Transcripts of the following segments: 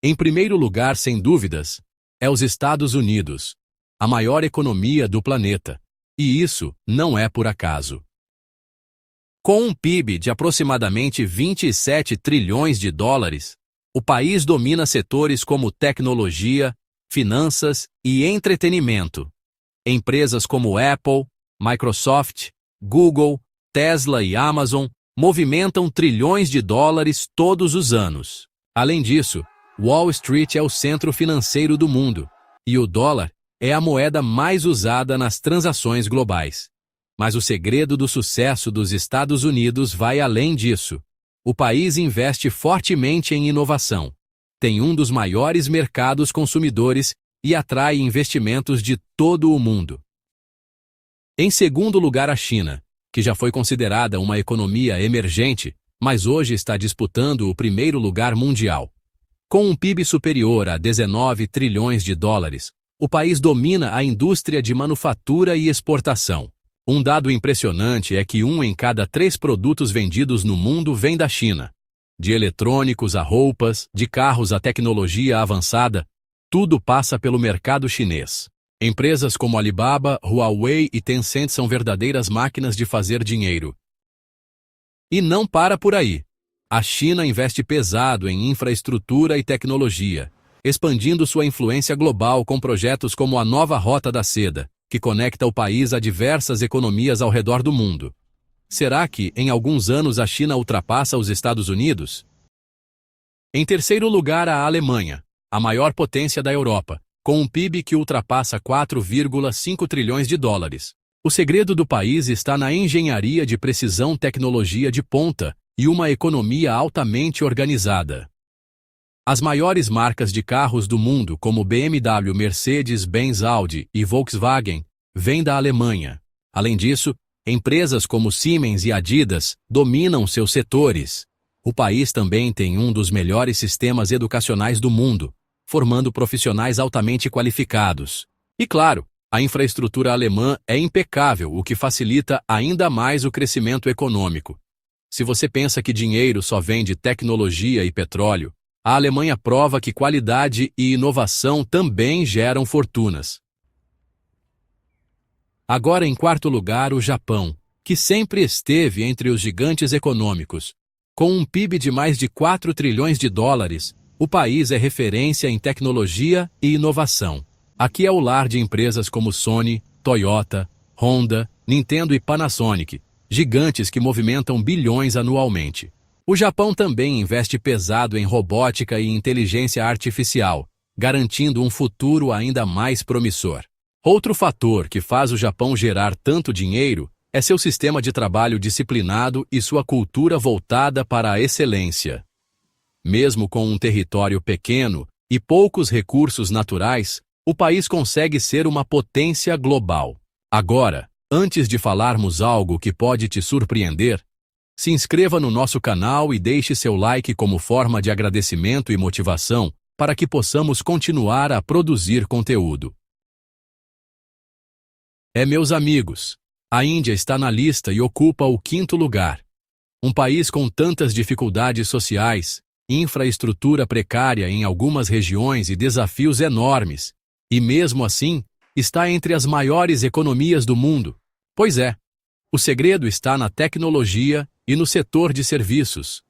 Em primeiro lugar, sem dúvidas, é os Estados Unidos, a maior economia do planeta. E isso não é por acaso. Com um PIB de aproximadamente 27 trilhões de dólares, o país domina setores como tecnologia, finanças e entretenimento. Empresas como Apple, Microsoft, Google, Tesla e Amazon movimentam trilhões de dólares todos os anos. Além disso, Wall Street é o centro financeiro do mundo, e o dólar é a moeda mais usada nas transações globais. Mas o segredo do sucesso dos Estados Unidos vai além disso. O país investe fortemente em inovação, tem um dos maiores mercados consumidores e atrai investimentos de todo o mundo. Em segundo lugar, a China, que já foi considerada uma economia emergente, mas hoje está disputando o primeiro lugar mundial. Com um PIB superior a 19 trilhões de dólares, o país domina a indústria de manufatura e exportação. Um dado impressionante é que 1 em cada 3 produtos vendidos no mundo vem da China. De eletrônicos a roupas, de carros a tecnologia avançada, tudo passa pelo mercado chinês. Empresas como Alibaba, Huawei e Tencent são verdadeiras máquinas de fazer dinheiro. E não para por aí. A China investe pesado em infraestrutura e tecnologia, expandindo sua influência global com projetos como a Nova Rota da Seda, que conecta o país a diversas economias ao redor do mundo. Será que, em alguns anos, a China ultrapassa os Estados Unidos? Em terceiro lugar, a Alemanha, a maior potência da Europa, com um PIB que ultrapassa 4,5 trilhões de dólares. O segredo do país está na engenharia de precisão, tecnologia de ponta e uma economia altamente organizada. As maiores marcas de carros do mundo, como BMW, Mercedes-Benz, Audi e Volkswagen, vêm da Alemanha. Além disso, empresas como Siemens e Adidas dominam seus setores. O país também tem um dos melhores sistemas educacionais do mundo, formando profissionais altamente qualificados. E claro, a infraestrutura alemã é impecável, o que facilita ainda mais o crescimento econômico. Se você pensa que dinheiro só vem de tecnologia e petróleo, a Alemanha prova que qualidade e inovação também geram fortunas. Agora, em quarto lugar, o Japão, que sempre esteve entre os gigantes econômicos. Com um PIB de mais de 4 trilhões de dólares, o país é referência em tecnologia e inovação. Aqui é o lar de empresas como Sony, Toyota, Honda, Nintendo e Panasonic, gigantes que movimentam bilhões anualmente. O Japão também investe pesado em robótica e inteligência artificial, garantindo um futuro ainda mais promissor. Outro fator que faz o Japão gerar tanto dinheiro é seu sistema de trabalho disciplinado e sua cultura voltada para a excelência. Mesmo com um território pequeno e poucos recursos naturais, o país consegue ser uma potência global. Agora, antes de falarmos algo que pode te surpreender, se inscreva no nosso canal e deixe seu like como forma de agradecimento e motivação para que possamos continuar a produzir conteúdo. Meus amigos, a Índia está na lista e ocupa o 5º lugar. Um país com tantas dificuldades sociais, infraestrutura precária em algumas regiões e desafios enormes, e mesmo assim, está entre as maiores economias do mundo. Pois é, o segredo está na tecnologia e no setor de serviços.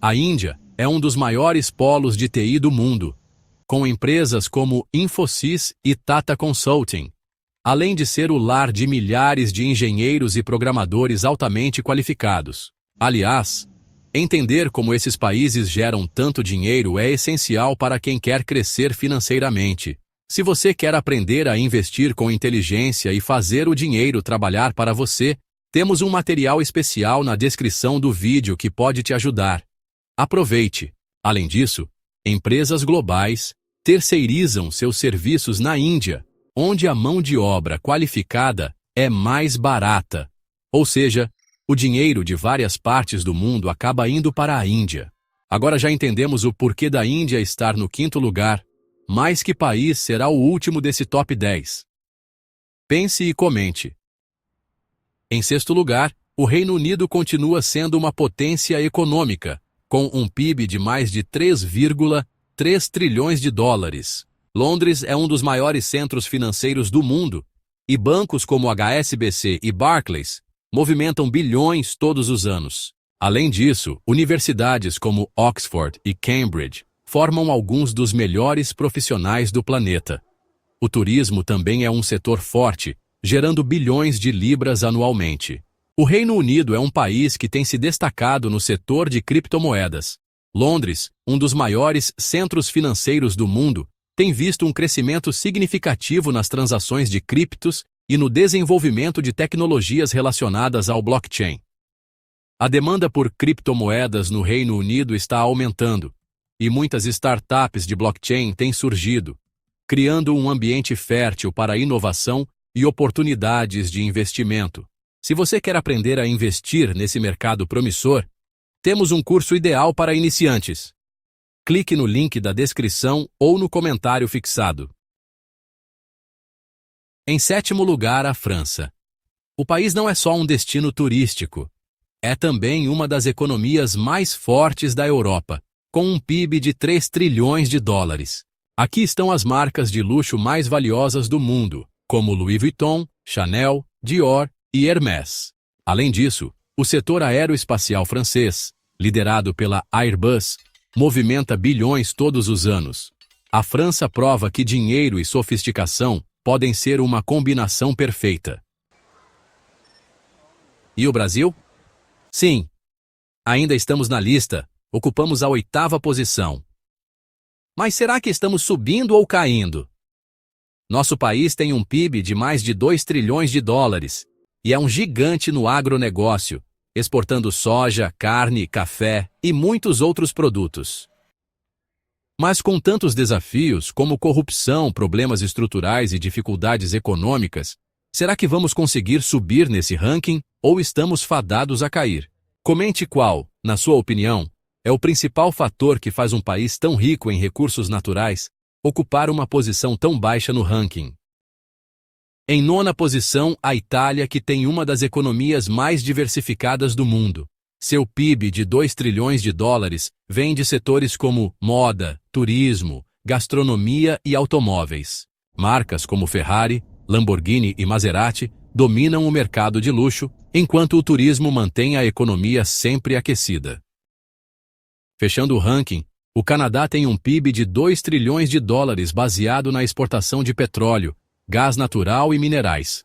A Índia é um dos maiores polos de TI do mundo, com empresas como Infosys e Tata Consulting, além de ser o lar de milhares de engenheiros e programadores altamente qualificados. Aliás, entender como esses países geram tanto dinheiro é essencial para quem quer crescer financeiramente. Se você quer aprender a investir com inteligência e fazer o dinheiro trabalhar para você, temos um material especial na descrição do vídeo que pode te ajudar. Aproveite! Além disso, empresas globais terceirizam seus serviços na Índia, onde a mão de obra qualificada é mais barata. Ou seja, o dinheiro de várias partes do mundo acaba indo para a Índia. Agora já entendemos o porquê da Índia estar no 5º lugar, mas que país será o último desse top 10? Pense e comente. Em 6º lugar, o Reino Unido continua sendo uma potência econômica, com um PIB de mais de 3 trilhões de dólares. Londres é um dos maiores centros financeiros do mundo, e bancos como HSBC e Barclays movimentam bilhões todos os anos. Além disso, universidades como Oxford e Cambridge formam alguns dos melhores profissionais do planeta. O turismo também é um setor forte, gerando bilhões de libras anualmente. O Reino Unido é um país que tem se destacado no setor de criptomoedas. Londres, um dos maiores centros financeiros do mundo, tem visto um crescimento significativo nas transações de criptos e no desenvolvimento de tecnologias relacionadas ao blockchain. A demanda por criptomoedas no Reino Unido está aumentando, e muitas startups de blockchain têm surgido, criando um ambiente fértil para inovação e oportunidades de investimento. Se você quer aprender a investir nesse mercado promissor, temos um curso ideal para iniciantes. Clique no link da descrição ou no comentário fixado. Em 7º lugar, a França. O país não é só um destino turístico, é também uma das economias mais fortes da Europa, com um PIB de 3 trilhões de dólares. Aqui estão as marcas de luxo mais valiosas do mundo, como Louis Vuitton, Chanel, Dior e Hermès. Além disso, o setor aeroespacial francês, liderado pela Airbus, movimenta bilhões todos os anos. A França prova que dinheiro e sofisticação podem ser uma combinação perfeita. E o Brasil? Sim, ainda estamos na lista, ocupamos a 8ª posição. Mas será que estamos subindo ou caindo? Nosso país tem um PIB de mais de 2 trilhões de dólares e é um gigante no agronegócio, exportando soja, carne, café e muitos outros produtos. Mas com tantos desafios como corrupção, problemas estruturais e dificuldades econômicas, será que vamos conseguir subir nesse ranking ou estamos fadados a cair? Comente qual, na sua opinião, é o principal fator que faz um país tão rico em recursos naturais ocupar uma posição tão baixa no ranking. Em 9ª posição, a Itália, que tem uma das economias mais diversificadas do mundo. Seu PIB de 2 trilhões de dólares vem de setores como moda, turismo, gastronomia e automóveis. Marcas como Ferrari, Lamborghini e Maserati dominam o mercado de luxo, enquanto o turismo mantém a economia sempre aquecida. Fechando o ranking, o Canadá tem um PIB de 2 trilhões de dólares baseado na exportação de petróleo, gás natural e minerais.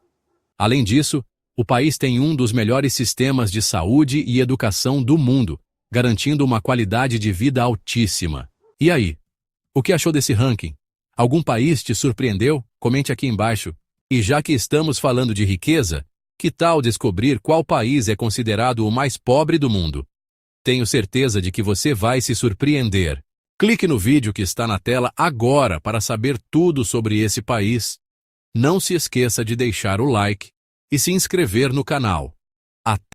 Além disso, o país tem um dos melhores sistemas de saúde e educação do mundo, garantindo uma qualidade de vida altíssima. E aí? O que achou desse ranking? Algum país te surpreendeu? Comente aqui embaixo. E já que estamos falando de riqueza, que tal descobrir qual país é considerado o mais pobre do mundo? Tenho certeza de que você vai se surpreender. Clique no vídeo que está na tela agora para saber tudo sobre esse país. Não se esqueça de deixar o like e se inscrever no canal. Até